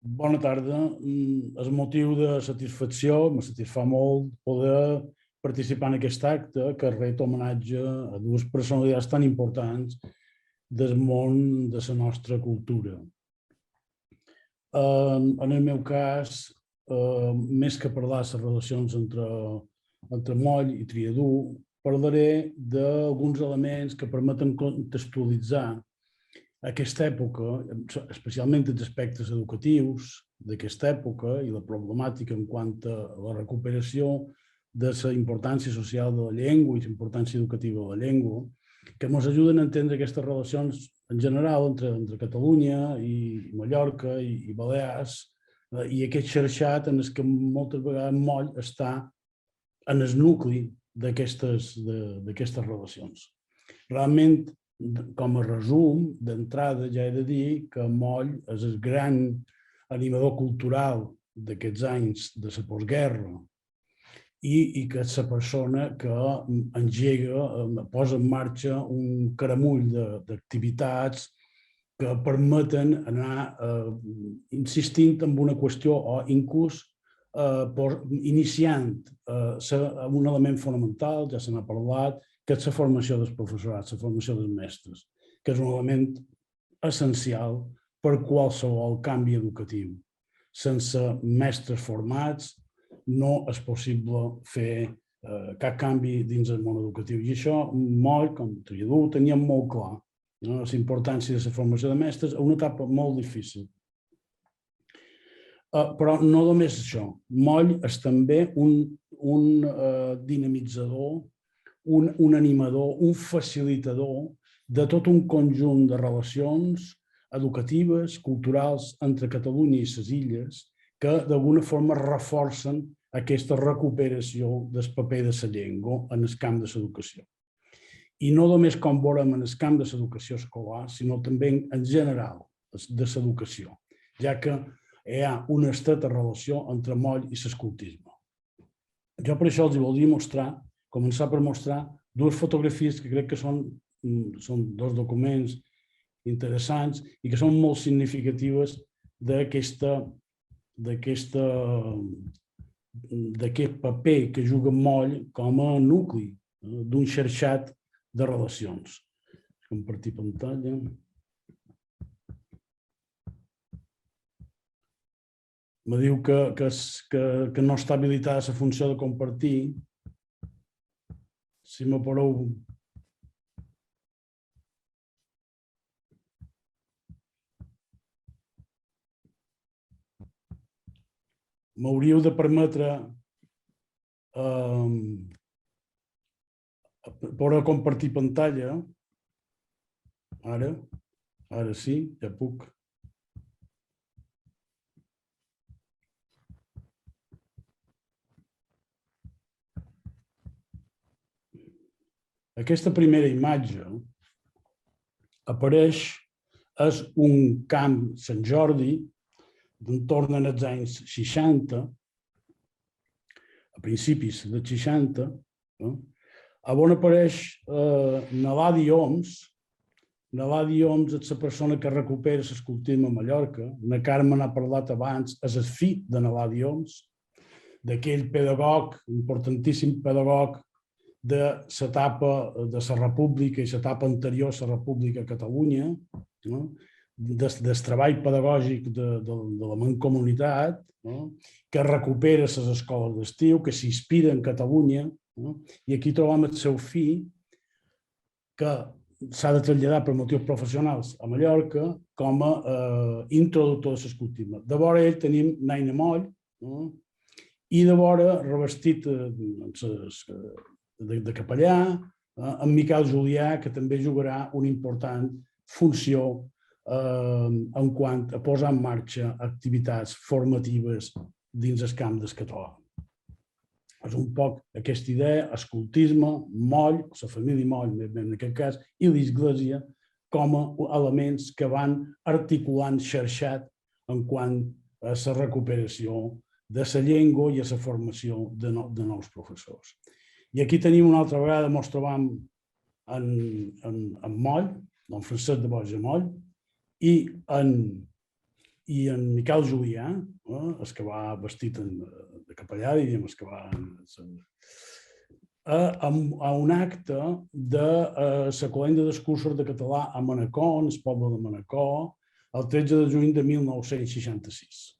Bona tarda. És motiu de satisfacció, me satisfà molt poder participar en aquest acte que ret homenatge a dues personalitats tan importants del món de la nostra cultura. En el meu cas, més que parlar de les relacions entre Moll i Triadú, parlaré d'alguns elements que permeten contextualitzar aquesta època, especialment els aspectes educatius d'aquesta època i la problemàtica en quant a la recuperació de la importància social de la llengua i la importància educativa de la llengua, que ens ajuden a entendre aquestes relacions en general entre Catalunya i Mallorca i Balears i aquest xarxat en què moltes vegades Moll està en el nucli d'aquestes relacions. Realment, com a resum, d'entrada ja he de dir que Moll és el gran animador cultural d'aquests anys de la postguerra i que és la persona que engega, posa en marxa un caramull d'activitats que permeten anar insistint en una qüestió o inclús iniciant un element fonamental, ja se n'ha parlat, que és la formació dels professorats, la formació dels mestres, que és un element essencial per qualsevol canvi educatiu. Sense mestres formats no és possible fer cap canvi dins el món educatiu. I això Moll, com Triadú, tenia molt clar, la importància de la formació de mestres a una etapa molt difícil. Però no només això. Moll és també un dinamitzador, un animador, un facilitador de tot un conjunt de relacions educatives, culturals entre Catalunya i les illes que d'alguna forma reforcen aquesta recuperació del paper de la llengua en el camp de l'educació. I no només com veurem en el camp de l'educació escolar, sinó també en general de l'educació, ja que hi ha una estreta relació entre Moll i l'escoltisme. Jo per això els voldria començar per mostrar dues fotografies que crec que són dos documents interessants i que són molt significatives d'aquest paper que juga Moll com a nucli d'un xarxat de relacions. Compartir pantalla. Me diu que no està habilitada la funció de compartir. Si m'apareu... M'hauríeu de permetre poder compartir pantalla. Ara sí, ja puc. Aquesta primera imatge apareix, és un camp Sant Jordi d'entorn als anys 60, a principis dels 60, on apareix Naladi Oms. Naladi Oms és la persona que recupera l'escoltisme a Mallorca. Na Carme n'ha parlat abans, és el fill de Naladi Oms, d'aquell pedagog, importantíssim pedagog de l'etapa de la República i l'etapa anterior a la República a Catalunya, del treball pedagògic de la mancomunitat, que recupera les escoles d'estiu, que s'inspira en Catalunya, i aquí trobam el seu fill, que s'ha de traslladar per motius professionals a Mallorca com a introductor de l'escoltisme. De vora ell tenim Naina Moll, i de vora, revestit de capellà, en Miquel Julià, que també jugarà una important funció en quant a posar en marxa activitats formatives dins el camp del català. És un poc aquesta idea, escoltisme, Moll, la família Moll, en aquest cas, i l'Església com a elements que van articulant xarxat en quant a la recuperació de la llengua i a la formació de nous professors. I aquí tenim una altra vegada, ens trobam en Moll, en Francesc de Borja Moll, i en i en Miquel Julià, el que va vestit de capellà, diríem, el que va a un acte de la col·lenda d'excursos de català a Manacor, el poble de Manacor, el 13 de juny de 1966.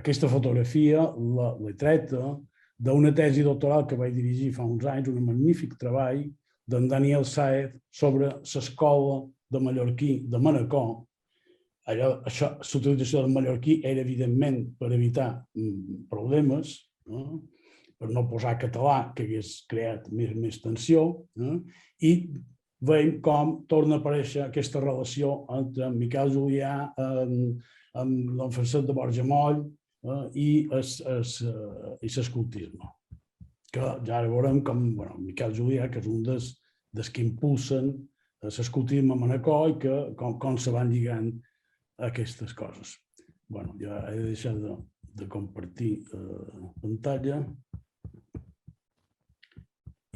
Aquesta fotografia l'he treta d'una tesi doctoral que vaig dirigir fa uns anys, un magnífic treball d'en Daniel Sáez sobre l'escola de mallorquí de Manacor. L'utilització del mallorquí era, evidentment, per evitar problemes, per no posar català, que hagués creat més tensió, i veiem com torna a aparèixer aquesta relació entre Miquel Julià, amb l'en Francesc de Borja Moll i l'escoltisme. Que ja veurem com Miquel Julià, que és un dels que impulsen l'escoltisme a Manacor i com se van lligant aquestes coses. Ja he deixat de compartir pantalla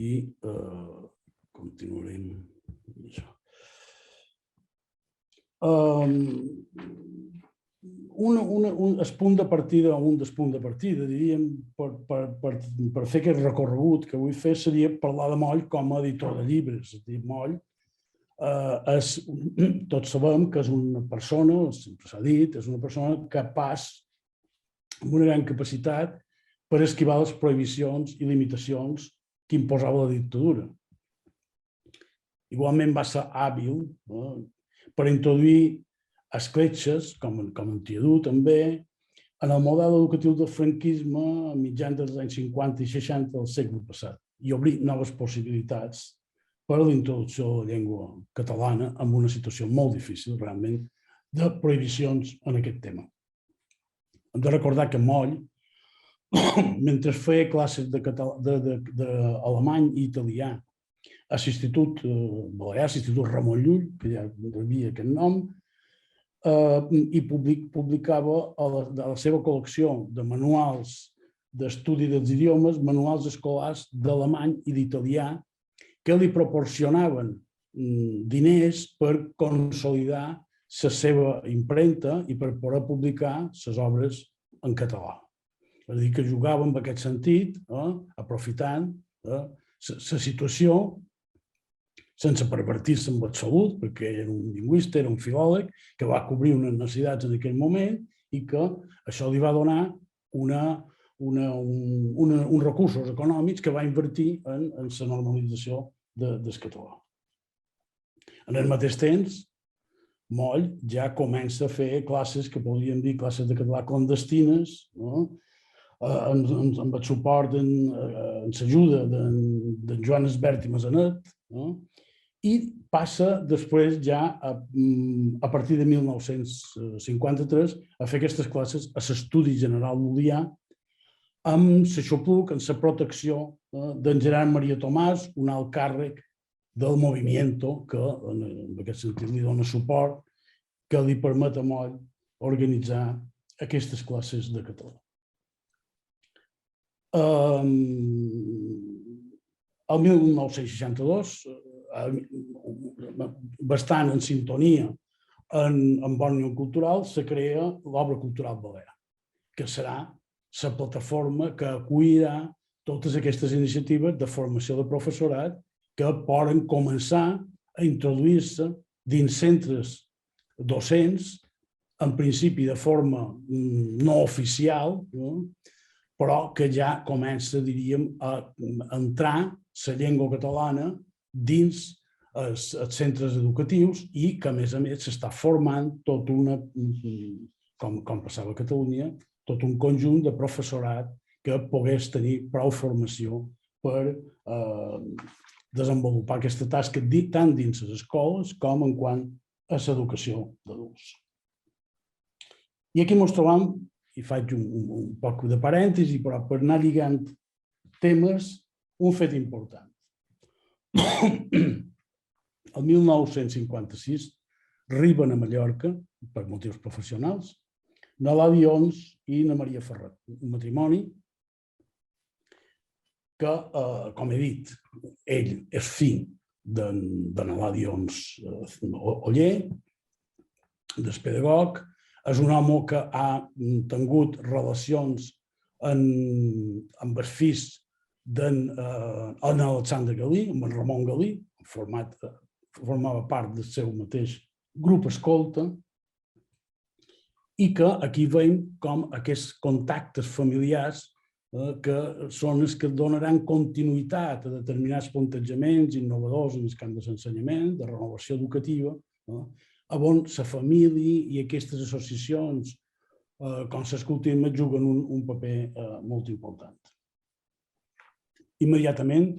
i continuarem amb això. El punt de partida, un dels punts de partida, diríem, per fer aquest recorregut que vull fer seria parlar de Moll com a editor de llibres. És a dir, Moll, tots sabem que és una persona, sempre s'ha dit, és una persona capaç, amb una gran capacitat, per esquivar les prohibicions i limitacions que imposava la dictadura. Igualment va ser hàbil per introduir escletxes, com en Triadú també, en el model educatiu del franquisme a mitjans dels anys 50 i 60 del segle passat i obrir noves possibilitats per a la introducció de la llengua catalana en una situació molt difícil, realment, de prohibicions en aquest tema. Hem de recordar que Moll, mentre feia classes d'alemany i italià a l'Institut Balear, l'Institut Ramon Llull, que ja rebia aquest nom, i publicava a la seva col·lecció de manuals d'estudi dels idiomes, manuals escolars d'alemany i d'italià, que li proporcionaven diners per consolidar la seva impremta i per poder publicar les obres en català. És a dir, que jugava en aquest sentit, aprofitant la situació, sense pervertir-se en absolut, perquè era un lingüista, era un filòleg, que va cobrir unes necessitats en aquell moment i que això li va donar uns recursos econòmics que va invertir en la normalització del català. En el mateix temps, Moll ja comença a fer classes que podríem dir classes de català clandestines, amb el suport, amb l'ajuda d'en Joan Esbert i Masanet, i passa després ja, a partir de 1953, a fer aquestes classes a l'Estudi General Lul·lià amb l'aixopluc, amb la protecció d'en Gerard Maria Tomàs, un alt càrrec del Movimiento, que en aquest sentit li dona suport, que li permet a Moll organitzar aquestes classes de català. El 1962, bastant en sintonia amb Òmnium Cultural, se crea l'Obra Cultural Balear, que serà la plataforma que acollirà totes aquestes iniciatives de formació de professorat que poden començar a introduir-se dins centres docents, en principi de forma no oficial, però que ja comença, diríem, a entrar la llengua catalana dins els centres educatius i que, a més, s'està formant tot una, com passava a Catalunya, tot un conjunt de professorat que pogués tenir prou formació per desenvolupar aquesta tasca tant dins les escoles com en quant a l'educació d'adults. I aquí ens trobam, i faig un poc de parèntesi, però per anar lligant temes, un fet important. El 1956 arriben a Mallorca, per motius professionals, n'Eladi Ons i na Maria Ferret, un matrimoni que, com he dit, ell és fill d'en Eladi Ons Oller, del pedagog, És un home que ha tingut relacions amb els fills d'en Alexandre Galí, amb en Ramon Galí, formava part del seu mateix grup escolta, i que aquí veiem com aquests contactes familiars que són els que donaran continuïtat a determinats plantejaments innovadors en el camp de l'ensenyament, de renovació educativa, on la família i aquestes associacions com l'escoltisme juguen un paper molt important. Immediatament,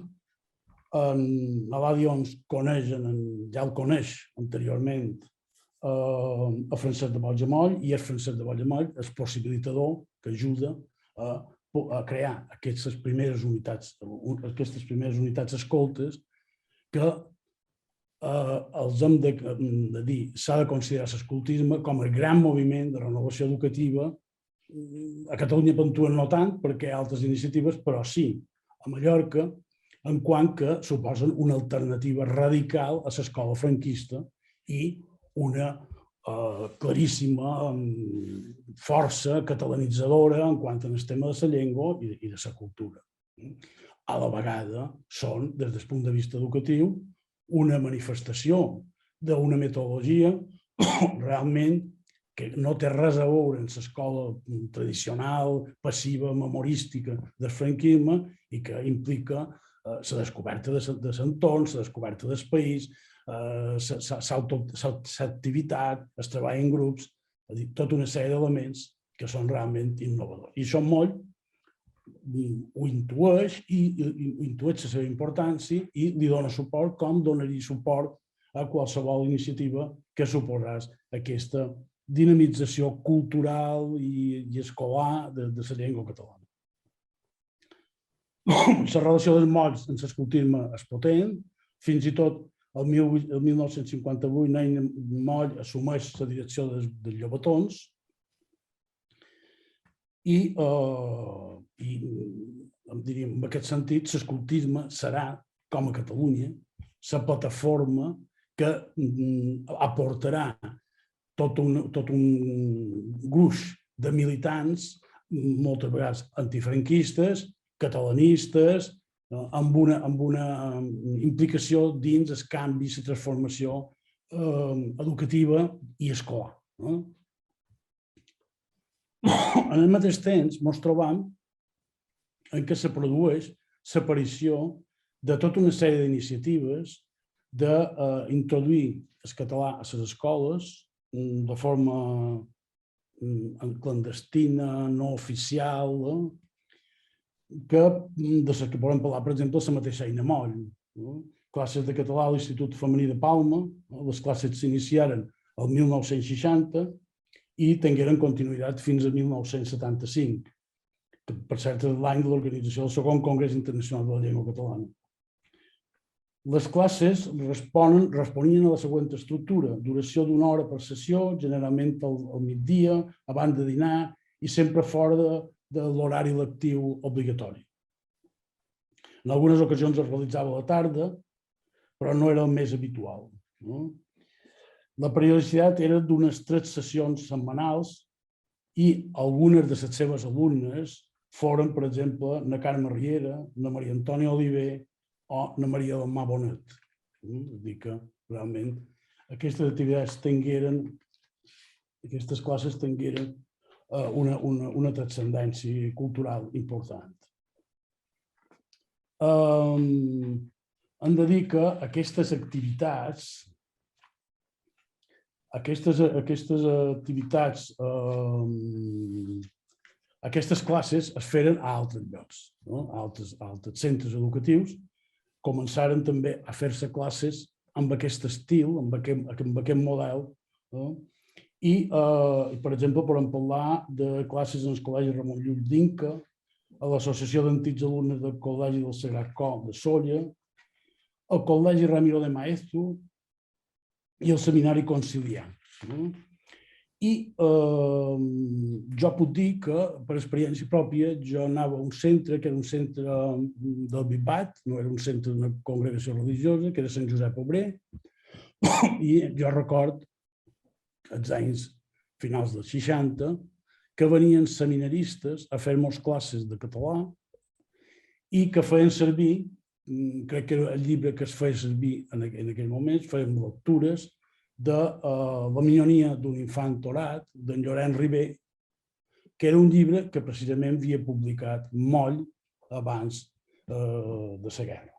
l'Adi Oms ja el coneix anteriorment a Francesc de Boix-Amoll, i és Francesc de Boix-Amoll el possibilitador que ajuda a crear aquestes primeres unitats escoltes que els hem de dir, s'ha de considerar l'escoltisme com a gran moviment de renovació educativa. A Catalunya puntuen no tant, perquè hi ha altres iniciatives, però sí, a Mallorca, en quant que suposen una alternativa radical a l'escola franquista i una claríssima força catalanitzadora en quant al tema de la llengua i de la cultura. A la vegada són, des del punt de vista educatiu, una manifestació d'una metodologia realment que no té res a veure amb l'escola tradicional, passiva, memorística del franquisme i que implica la descoberta de l'entorn, la descoberta del país, l'activitat, el treball en grups, tota una sèrie d'elements que són realment innovadors. I això molt ho intueix la seva importància i li dona suport, com donaria suport a qualsevol iniciativa que suposés aquesta dinamització cultural i escolar de la llengua catalana. La relació dels molls amb l'escoltisme és potent, fins i tot el 1958 Neina Moll assumeix la direcció dels Llobatons i en aquest sentit l'escoltisme serà, com a Catalunya, la plataforma que aportarà tot un gruix de militants, moltes vegades antifranquistes, catalanistes, amb una implicació dins el canvi, la transformació educativa i escolar. En el mateix temps, ens trobam en què se produeix l'aparició de tota una sèrie d'iniciatives d'introduir el català a les escoles de forma clandestina, no oficial, de les que podem parlar, per exemple, la mateixa Eina Moll. Classes de català a l'Institut Femení de Palma, les classes s'iniciaren el 1960 i tingueren continuïtat fins al 1975, que per cert és l'any de l'organització del segon Congrés Internacional de la Llengua Catalana. Les classes responien a la següent estructura: duració d'una hora per sessió, generalment al migdia, abans de dinar i sempre fora de l'horari lectiu obligatori. En algunes ocasions es realitzava a la tarda, però no era el més habitual. La periodicitat era d'unes 3 sessions setmanals i algunes de les seves alumnes foren, per exemple, na Carme Riera, na Maria Antònia Oliver o na Maria del Mar Bonet. És dir que realment aquestes activitats aquestes classes tingueren una transcendència cultural important. Hem de dir que aquestes activitats, aquestes classes es feren a altres llocs, a altres centres educatius. Començaren també a fer-se classes amb aquest estil, amb aquest model. I, per exemple, podem parlar de classes en el Col·legi Ramon Llull d'Inca, a l'Associació d'Antics Alumnes del Col·legi del Sagrat Cor de Sóller, el Col·legi Ramiro de Maeztu i el Seminari Conciliar. I jo puc dir que, per experiència pròpia, jo anava a un centre que era un centre del Bisbat, no era un centre d'una congregació religiosa, que era Sant Josep Obrer, i jo record els anys finals dels 60, que venien seminaristes a fer-nos classes de català i que feien servir, crec que el llibre que es feia servir en aquell moment, feien lectures de La minyonia d'un infant torat, d'en Llorenç Ribé, que era un llibre que precisament havia publicat Moll abans de la guerra.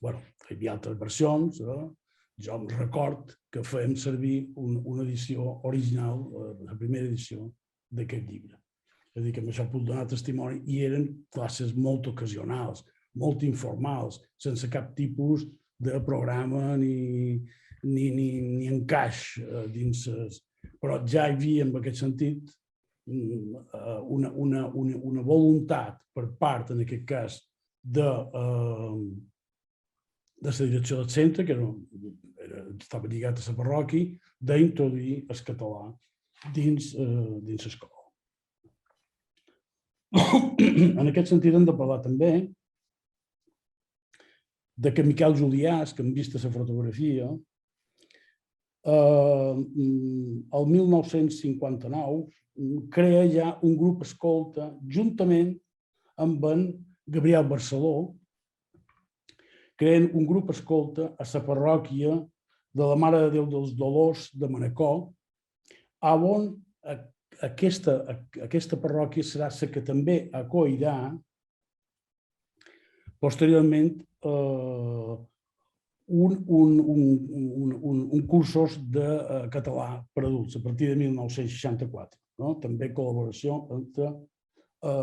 Bé, hi havia altres versions, jo em record que fèiem servir una edició original, la primera edició d'aquest llibre. És a dir, que amb això puc donar testimoni, i eren classes molt ocasionals, molt informals, sense cap tipus de programa ni encaix dins. Però ja hi havia, en aquest sentit, una voluntat per part, en aquest cas, de la direcció del centre, que estava lligat a la parròquia, d'introduir el català dins l'escola. En aquest sentit hem de parlar també de que Miquel Juliàs, que hem vist a la fotografia, el 1959 crea ja un grup escolta juntament amb en Gabriel Barceló, creen un grup escolta a la parròquia de la Mare de Déu dels Dolors de Manacor, on aquesta parròquia serà la que també acollirà posteriorment un cursos de català per adults a partir de 1964. També col·laboració entre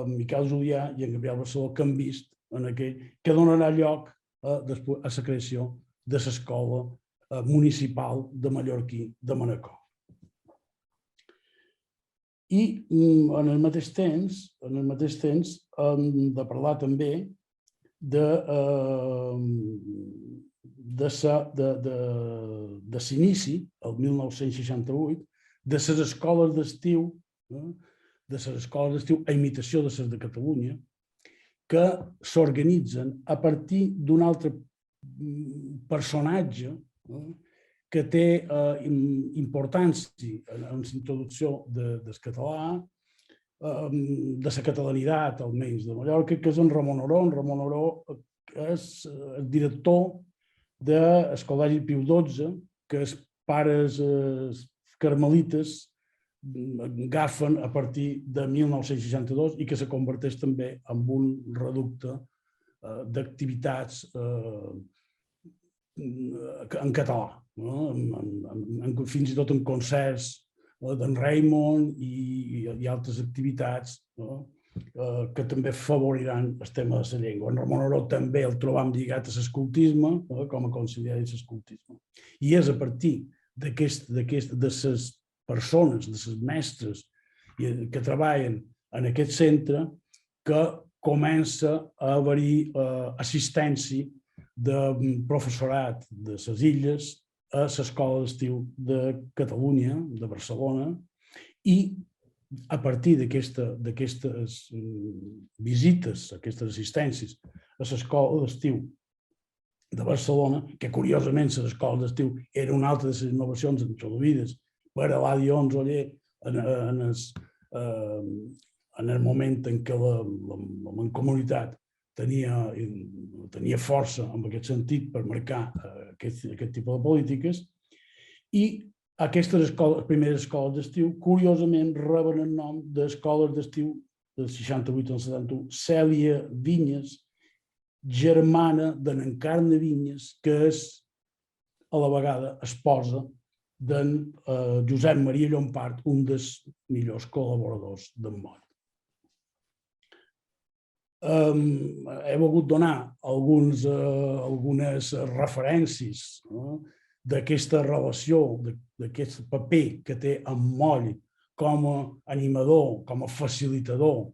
Miquel Julià i en Gabriel Barceló, que hem vist que donarà lloc a la creació de l'escola municipal de mallorquí de Manacor. I en el mateix temps hem de parlar també de l'inici, el 1968, de les escoles d'estiu, a imitació de les de Catalunya, que s'organitzen a partir d'un altre personatge que té importància en la introducció del català, de la catalanitat, almenys, de Mallorca, que és en Ramon Oró. En Ramon Oró és el director del Col·legi Piu XII, que els pares carmelites agafen a partir de 1962 i que se converteix també en un reducte d'activitats en català, fins i tot en concerts d'en Raymond i altres activitats que també favoriran el tema de la llengua. En Ramon Oró també el trobam lligat a l'escoltisme, com a conciliari de l'escoltisme. I és a partir de les persones, de les mestres que treballen en aquest centre, que comença a haver-hi assistència de professorat de les illes a l'Escola d'Estiu de Catalunya, de Barcelona, i a partir d'aquestes visites, aquestes assistències a l'Escola d'Estiu de Barcelona, que curiosament l'Escola d'Estiu era una altra de les innovacions introduïdes per Eladi Onzoller en el moment en què la Mancomunitat tenia força en aquest sentit per marcar aquest tipus de polítiques, i aquestes primeres escoles d'estiu, curiosament, reben el nom d'escoles d'estiu del 68 al 71, Cèlia Vinyes, germana d'en Encarna Vinyes, que és a la vegada esposa d'en Josep Maria Llompart, un dels millors col·laboradors d'en Moll. He volgut donar algunes referències d'aquesta relació, d'aquest paper que té en Moll com a animador, com a facilitador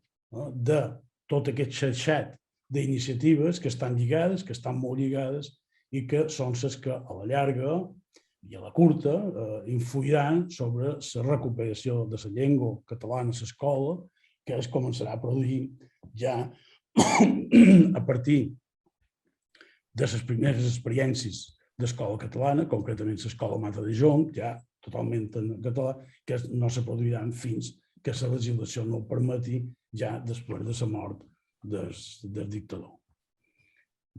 de tot aquest xarxet d'iniciatives que estan lligades, que estan molt lligades i que són les que a la llarga i a la curta influiran sobre la recuperació de la llengua catalana a l'escola, que es començarà a produir ja a partir de les primeres experiències d'escola catalana, concretament l'escola Mata de Jonc, ja totalment en català, que no se produiran fins que la legislació no ho permeti ja després de la mort del dictador.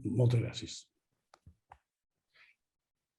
Moltes gràcies.